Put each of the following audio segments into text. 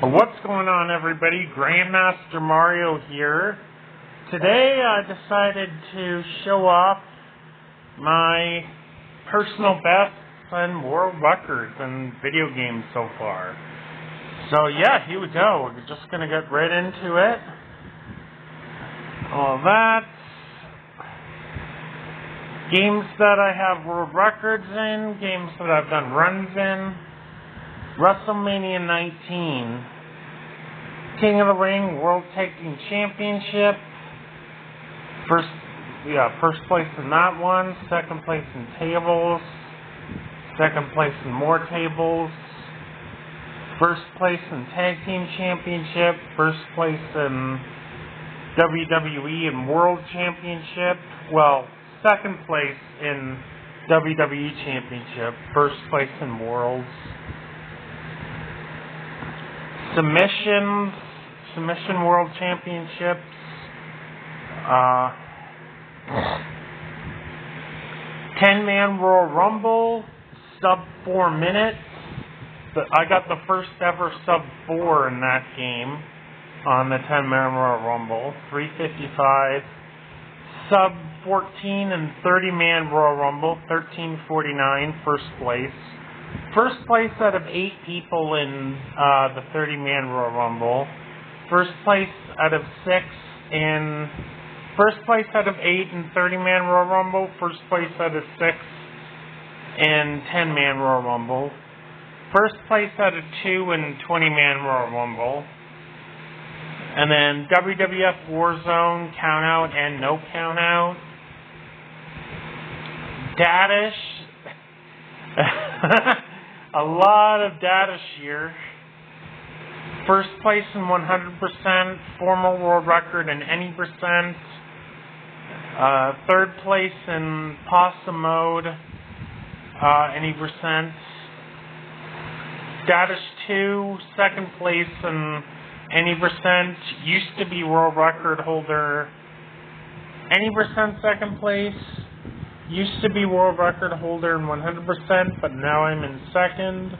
What's going on, everybody? Grandmaster Mario here. Today I decided to show off my personal bests and world records in video games so far. So yeah, here we go. We're just going to get right into it. All that. Games that I have world records in, games that I've done runs in. WrestleMania 19, King of the Ring World Tag Team Championship. First place in that one. Second place in tables. Second place in more tables. First place in Tag Team Championship. First place in WWE and World Championship. Well, second place in WWE Championship. First place in Worlds. Submission World Championships, 10-man Royal Rumble, sub 4 minutes. I got the first ever sub 4 in that game on the 10-man Royal Rumble, 355. Sub 14 and 30-man Royal Rumble, 1349, first place. First place out of 8 people in the 30-man Royal Rumble. First place out of 6 in... First place out of 8 in 30-man Royal Rumble. First place out of 6 in 10-man Royal Rumble. First place out of 2 in 20-man Royal Rumble. And then Wwf Warzone, count-out and no count-out. Dadish. A lot of data shear. First place in 100%, former world record in any percent. Third place in possum mode, any percent. Dadish 2, second place in any percent. Used to be world record holder, any percent second place. Used to be world record holder in 100%, but now I'm in second.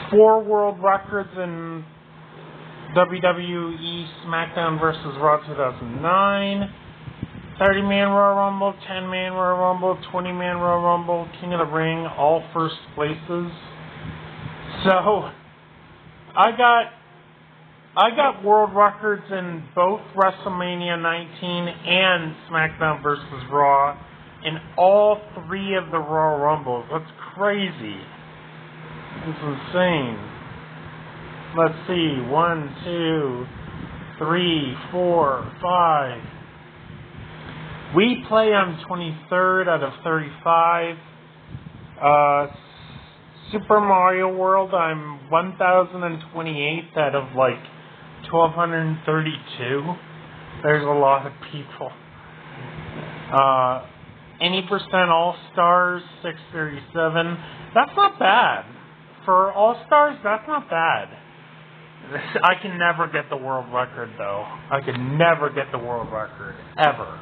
4 world records in WWE SmackDown vs. Raw 2009. 30-man Royal Rumble, 10-man Royal Rumble, 20-man Royal Rumble, King of the Ring, all first places. So, I got world records in both WrestleMania 19 and SmackDown vs. Raw. In all 3 of the Royal Rumbles. That's crazy. It's insane. Let's see. 1, 2, 3, 4, 5. We play on 23rd out of 35. Super Mario World, I'm 1028th out of like 1232. There's a lot of people. Any percent All-Stars, 637. That's not bad. For All-Stars, that's not bad. I can never get the world record, though. I can never get the world record. Ever.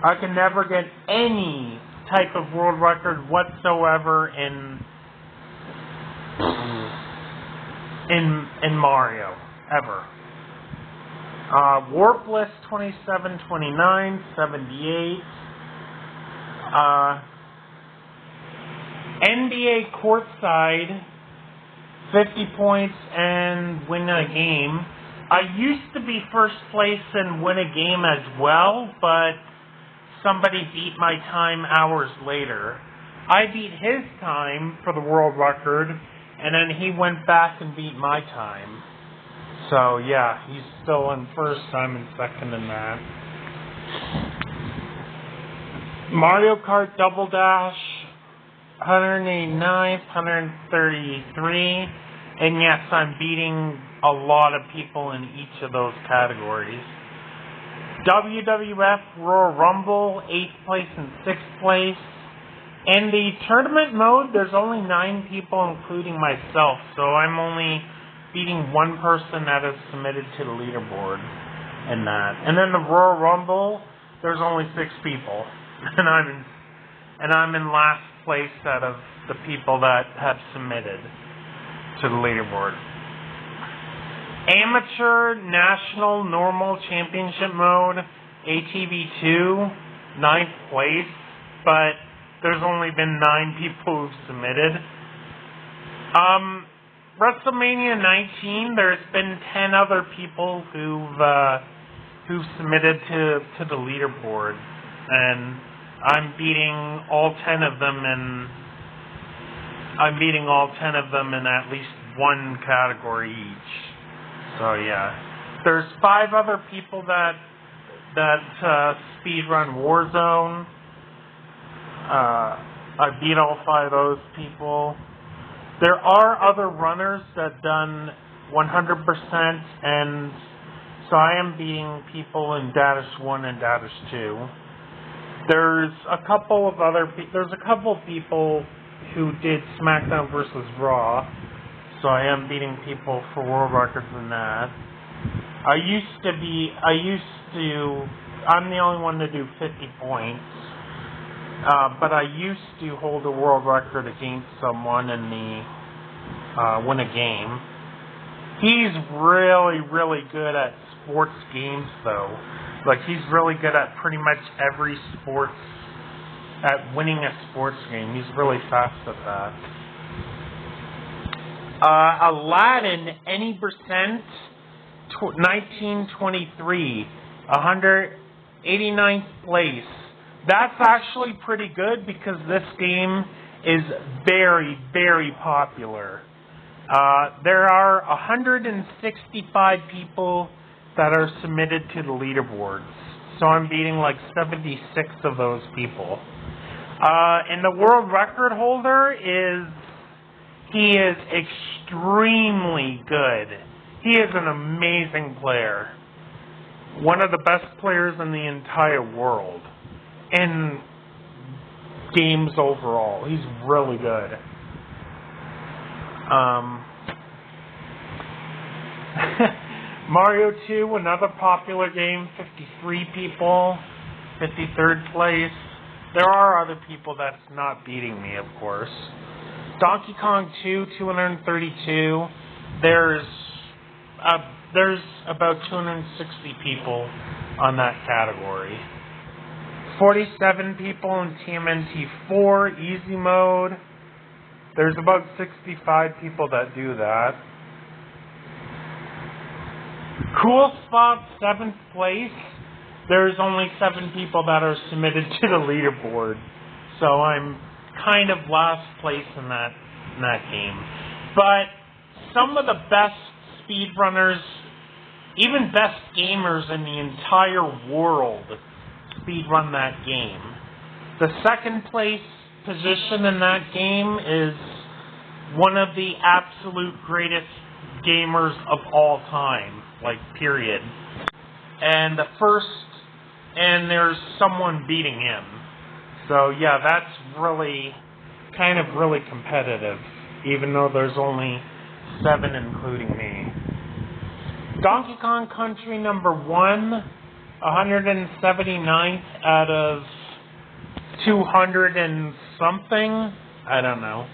I can never get any type of world record whatsoever in Mario. Ever. Warp List 2729, 78. NBA courtside, 50 points and win a game. I used to be first place and win a game as well, but somebody beat my time hours later. I beat his time for the world record, and then he went back and beat my time. So yeah, he's still in first, I'm in second in that. Mario Kart Double Dash, 189th, 133, and yes, I'm beating a lot of people in each of those categories. WWF Royal Rumble, 8th place and 6th place. In the tournament mode, there's only 9 people, including myself, so I'm only beating one person that is submitted to the leaderboard in that. And then the Royal Rumble, there's only 6 people. And I'm in last place out of the people that have submitted to the leaderboard. Amateur National Normal Championship Mode, ATV2, 9th place, but there's only been 9 people who've submitted. WrestleMania 19, there's been 10 other people who've submitted to the leaderboard, and I'm beating all 10 of them in at least one category each. So yeah, there's 5 other people that speedrun Warzone. I beat all 5 of those people. There are other runners that done 100%, and so I am beating people in Dadish 1 and Dadish 2. There's a couple of people who did SmackDown versus Raw, so I am beating people for world records in that. I'm the only one to do 50 points, but I used to hold a world record against someone in the win a game. He's really, really good at sports games, though. Like, he's really good at pretty much every sports, at winning a sports game. He's really fast at that. Aladdin, any percent, 1923, 189th place. That's actually pretty good because this game is very, very popular. There are 165 people that are submitted to the leaderboards, so I'm beating like 76 of those people. And the world record holder he is extremely good. He is an amazing player. One of the best players in the entire world. In games overall. He's really good. Mario 2, another popular game, 53 people, 53rd place. There are other people that's not beating me, of course. Donkey Kong 2, 232. There's about 260 people on that category. 47 people in TMNT 4 easy mode. There's about 65 people that do that. Cool Spot 7th place. There's only 7 people that are submitted to the leaderboard, so I'm kind of last place in that game. But some of the best speedrunners, even best gamers in the entire world, speedrun that game. The second place position in that game is one of the absolute greatest gamers of all time, like period. And there's someone beating him. So yeah, that's really competitive, even though there's only 7 including me. Donkey Kong Country number 1, 179th out of 200 and something. I don't know.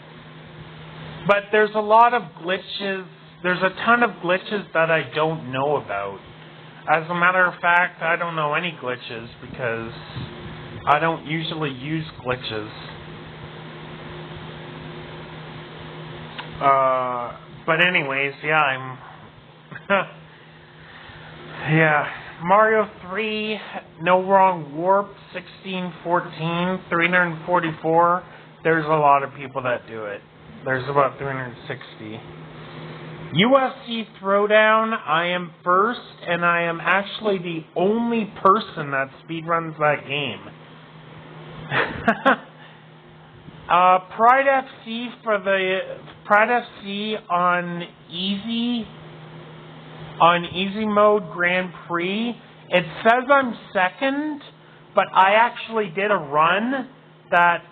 But there's a lot of glitches. There's a ton of glitches that I don't know about. As a matter of fact, I don't know any glitches because I don't usually use glitches. But anyways, yeah, I'm... yeah. Mario 3, No Wrong Warp, 1614, 344. There's a lot of people that do it. There's about 360. Usc Throwdown, I am first, and I am actually the only person that speedruns that game. Pride FC on easy mode Grand Prix. It says I'm second, but I actually did a run that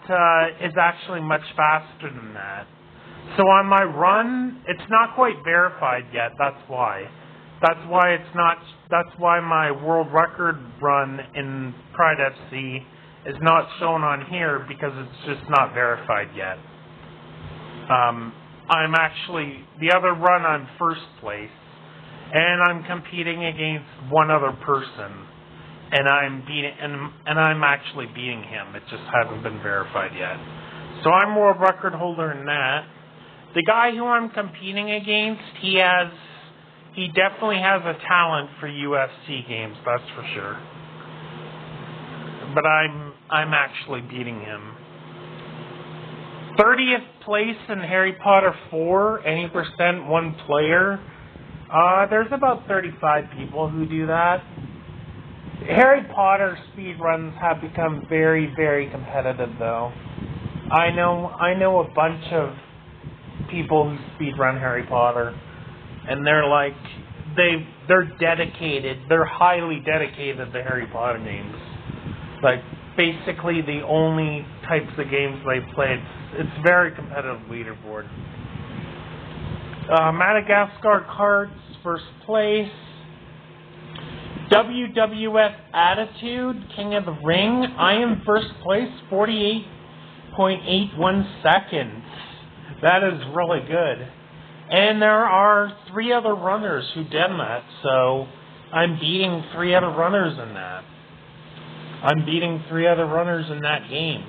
is actually much faster than that. So on my run, it's not quite verified yet. That's why. That's why my world record run in Pride FC is not shown on here, because it's just not verified yet. I'm actually, the other run, I'm first place. and I'm competing against one other person, and I'm actually beating him. It just hasn't been verified yet. So I'm world record holder in that. The guy who I'm competing against, he definitely has a talent for UFC games, that's for sure. But I'm actually beating him. 30th place in Harry Potter 4, any percent, one player. There's about 35 people who do that. Harry Potter speedruns have become very, very competitive, though. I know a bunch of people who speedrun Harry Potter, and they're dedicated. They're highly dedicated to Harry Potter games. Like, basically the only types of games they play. It's very competitive leaderboard. Madagascar Cards, first place. WWF Attitude, King of the Ring. I am first place, 48.81 seconds. That is really good. And there are 3 other runners who done that, so I'm beating 3 other runners in that. I'm beating 3 other runners in that game.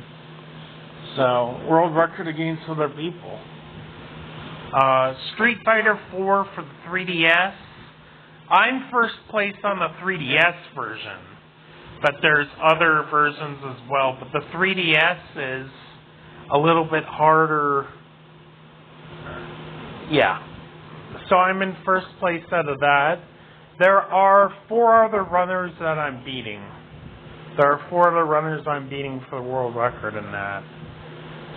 So, world record against other people. Street Fighter 4 for the 3DS. I'm first place on the 3DS version, but there's other versions as well. But the 3DS is a little bit harder. Yeah. So I'm in first place out of that. There are 4 other runners that I'm beating. There are 4 other runners I'm beating for the world record in that.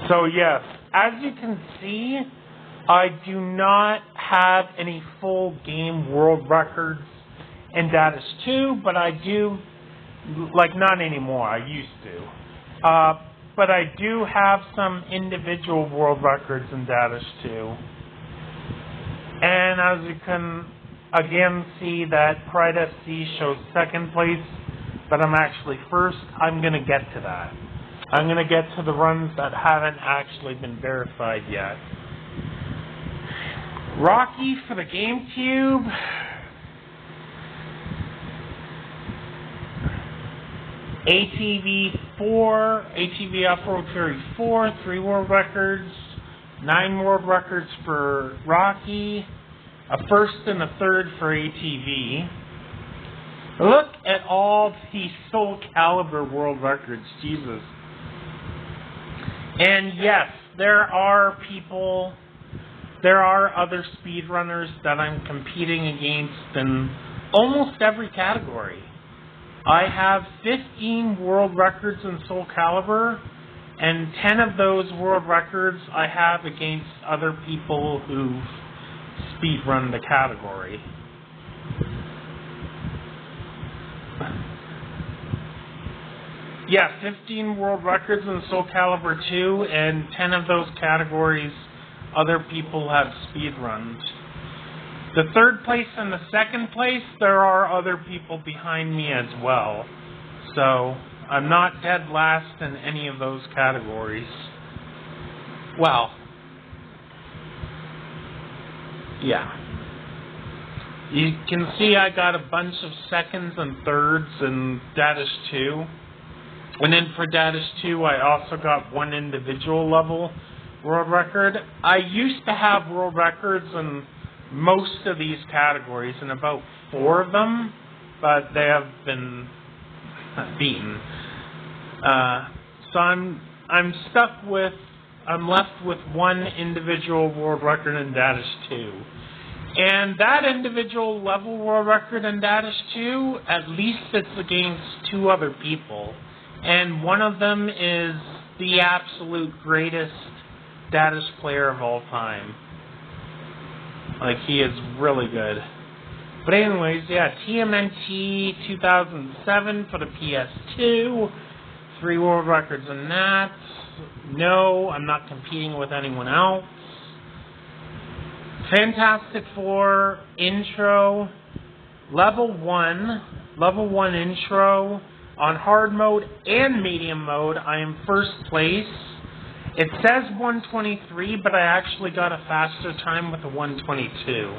So yes, as you can see, I do not have any full game world records in Datus 2, but I do, not anymore, I used to. But I do have some individual world records in Datus 2. And as you can again see that Pride FC shows second place, but I'm actually first. I'm going to get to that. I'm going to get to the runs that haven't actually been verified yet. Rocky for the GameCube. ATV 4, ATV Off-Road Fury 4, 3 world records, 9 world records for Rocky, a first and a third for ATV. Look at all these Soul Calibur world records, Jesus. And yes, there are other speedrunners that I'm competing against in almost every category. I have 15 world records in Soul Calibur, and 10 of those world records I have against other people who've speedrun the category. Yeah, 15 world records in Soul Calibur 2, and 10 of those categories other people have speedrunned. The third place and the second place, there are other people behind me as well. So, I'm not dead last in any of those categories. Well, yeah. You can see I got a bunch of seconds and thirds in Datus 2. And then for Datus 2, I also got 1 individual level world record. I used to have world records in most of these categories, in about 4 of them, but they have been beaten. So I'm left with 1 individual world record in Datus 2. And that individual level world record in Datus 2, at least it's against 2 other people. And one of them is the absolute greatest Datus player of all time. Like, he is really good. But anyways, yeah, TMNT 2007 for the PS2. 3 world records in that. No, I'm not competing with anyone else. Fantastic Four intro. Level 1 intro. On hard mode and medium mode, I am first place. It says 123, but I actually got a faster time with a 122.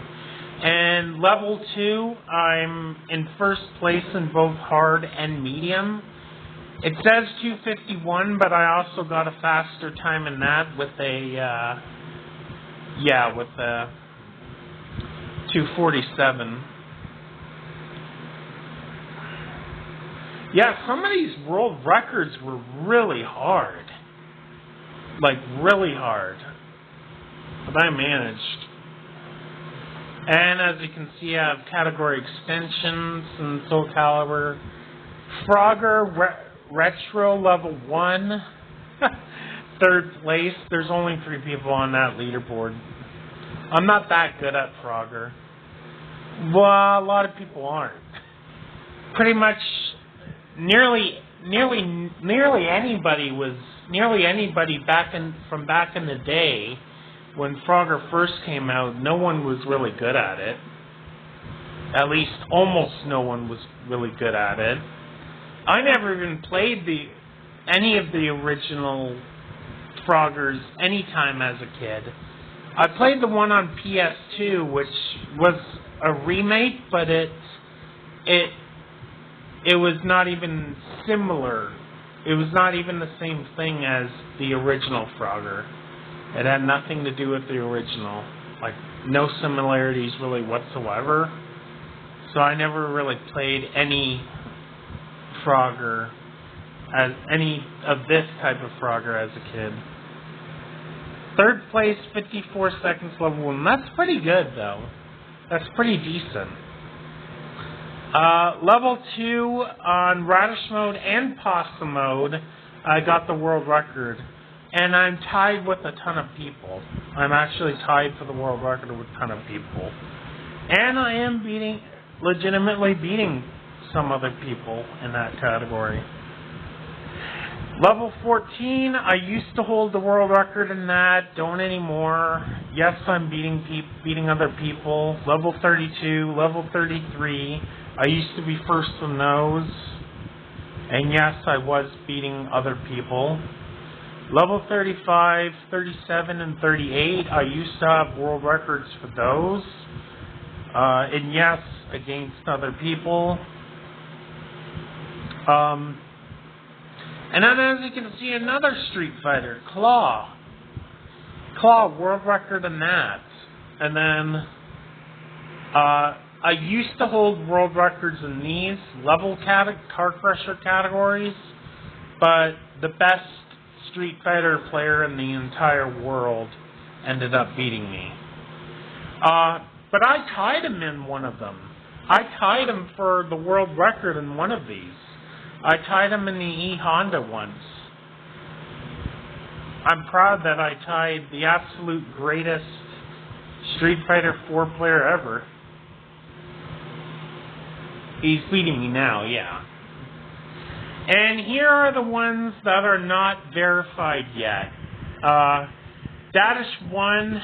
And level 2, I'm in first place in both hard and medium. It says 251, but I also got a faster time in that with a, with a 247. Yeah, some of these world records were really hard. Like, really hard. But I managed. And as you can see, I have category extensions and Soul Calibur. Frogger Retro Level 1. Third place. There's only 3 people on that leaderboard. I'm not that good at Frogger. Well, a lot of people aren't. Pretty much nearly anybody from back in the day when Frogger first came out, no one was really good at it. At least almost no one was really good at it. I never even played any of the original Froggers anytime as a kid. I played the one on PS2, which was a remake, but it was not even similar. It was not even the same thing as the original Frogger. It had nothing to do with the original. Like, no similarities really whatsoever. So I never really played any Frogger, as any of this type of Frogger as a kid. Third place, 54 seconds, level 1. That's pretty good, though. That's pretty decent. Level 2 on Radish mode and Possum mode, I got the world record. And I'm tied with a ton of people. I'm actually tied for the world record with a ton of people. And I am legitimately beating some other people in that category. Level 14, I used to hold the world record in that, don't anymore. Yes, I'm beating other people. Level 32, level 33, I used to be first in those. And yes, I was beating other people. Level 35, 37, and 38, I used to have world records for those. And yes, against other people. And then as you can see, another Street Fighter, Claw. Claw, world record in that. And then, I used to hold world records in these level car crusher categories, but the best Street Fighter player in the entire world ended up beating me. But I tied him in one of them. I tied him for the world record in one of these. I tied him in the E-Honda once. I'm proud that I tied the absolute greatest Street Fighter 4 player ever. He's beating me now, yeah. And here are the ones that are not verified yet. Dadish 1,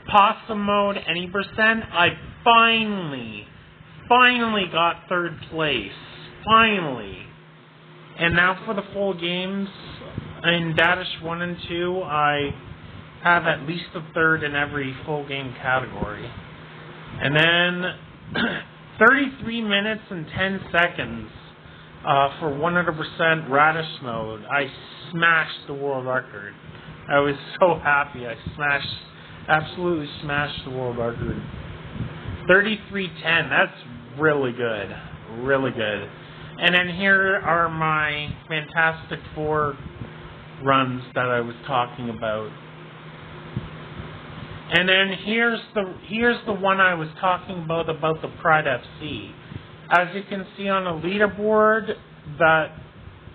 Possum mode, any percent. I finally got third place. Finally. And now for the full games, in Dadish 1 and 2, I have at least a third in every full game category. And then 33 minutes and 10 seconds for 100% Radish mode. I smashed the world record. I was so happy. I absolutely smashed the world record. 33:10. That's really good. Really good. And then here are my Fantastic Four runs that I was talking about. And then here's the one I was talking about the Pride FC. As you can see on the leaderboard, that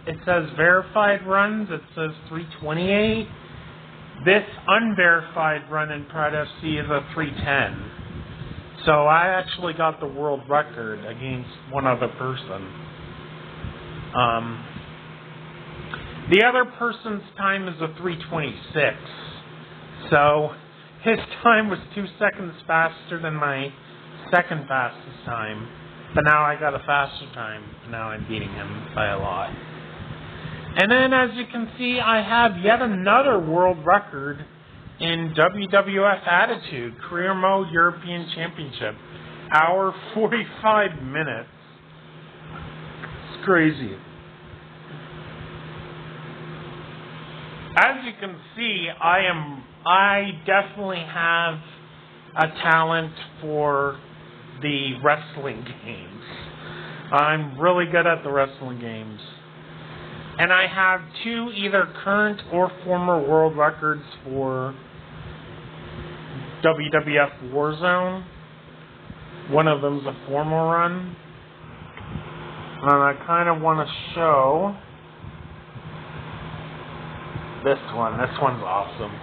it says verified runs. It says 328. This unverified run in Pride FC is a 310. So I actually got the world record against one other person. The other person's time is a 326. So his time was 2 seconds faster than my second fastest time. But now I got a faster time. Now I'm beating him by a lot. And then as you can see, I have yet another world record in WWF Attitude, Career Mode European Championship. Hour 45 minutes. It's crazy. As you can see, I definitely have a talent for the wrestling games. I'm really good at the wrestling games. And I have 2 either current or former world records for WWF Warzone. One of them's a formal run. And I kind of want to show this one. This one's awesome.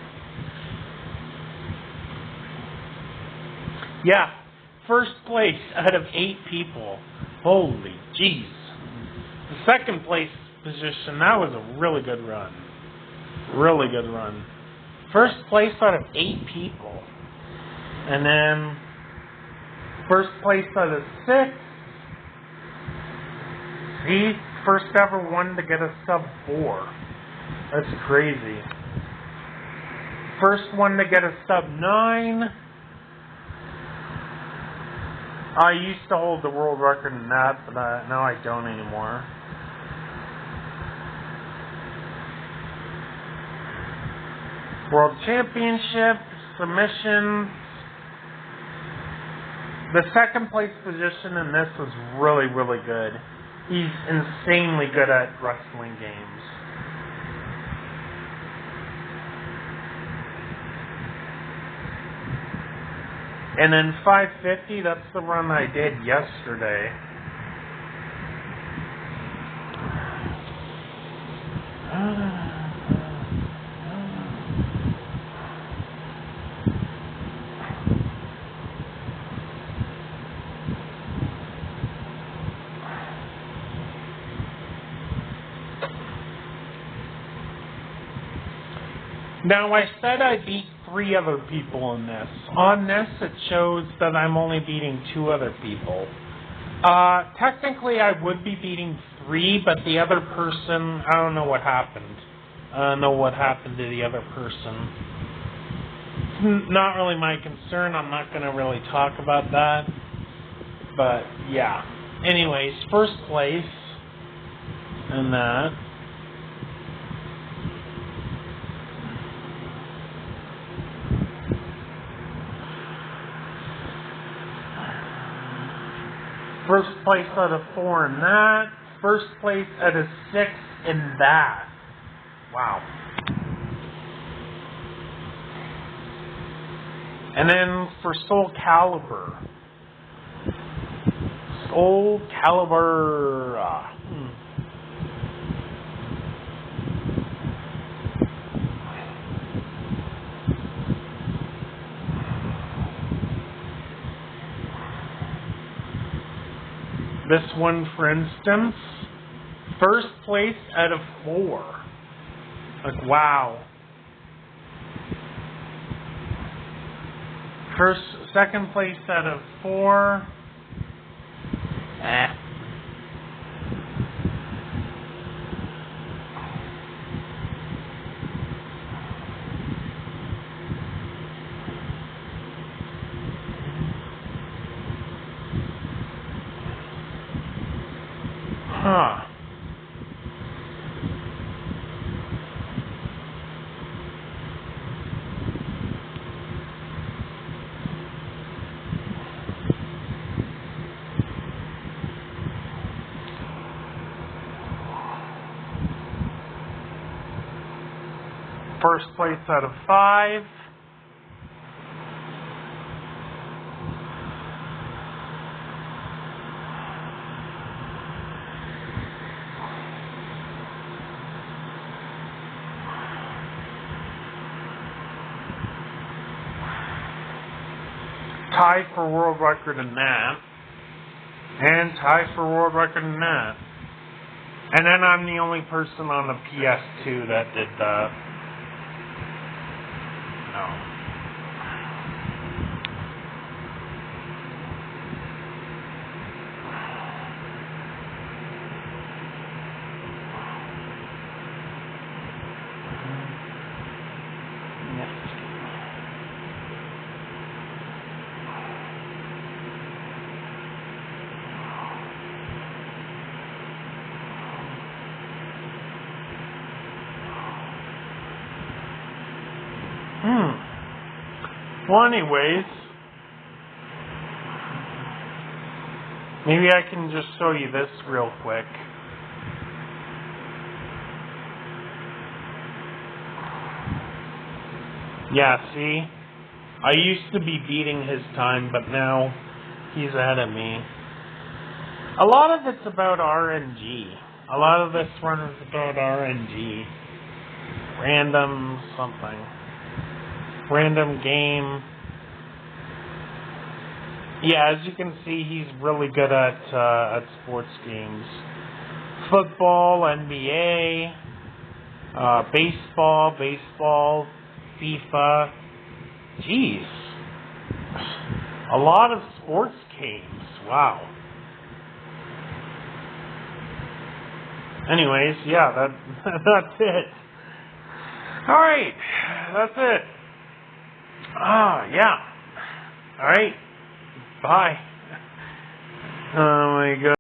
Yeah, first place out of 8 people. Holy jeez. The second place position, that was a really good run. Really good run. First place out of 8 people. And then first place out of 6. See? First ever one to get a sub 4. That's crazy. First one to get a sub 9. I used to hold the world record in that, but now I don't anymore. World Championship, submissions. The second place position in this was really, really good. He's insanely good at wrestling games. And then 550, that's the run I did yesterday. Now, I said I beat 3 other people in this. On this, it shows that I'm only beating 2 other people. Technically, I would be beating 3, but the other person, I don't know what happened. I don't know what happened to the other person. It's not really my concern. I'm not going to really talk about that. But, yeah. Anyways, first place in that. First place out of 4 in that. First place out of 6 in that. Wow. And then for Soul Calibur. Soul Calibur. This one, for instance, first place out of 4. Like, wow. Second place out of 4. Huh. First place out of 5. Tie for world record in that. And tie for world record in that. And then I'm the only person on the PS2 that did that. No. Well, anyways, maybe I can just show you this real quick. Yeah, see? I used to be beating his time, but now he's ahead of me. A lot of it's about RNG. A lot of this run is about RNG. Random something. Random game. Yeah, as you can see, he's really good at sports games. Football, NBA, baseball, FIFA. Jeez. A lot of sports games. Wow. Anyways, yeah, that's it. Alright, that's it. Yeah. Alright. Bye. Oh my god.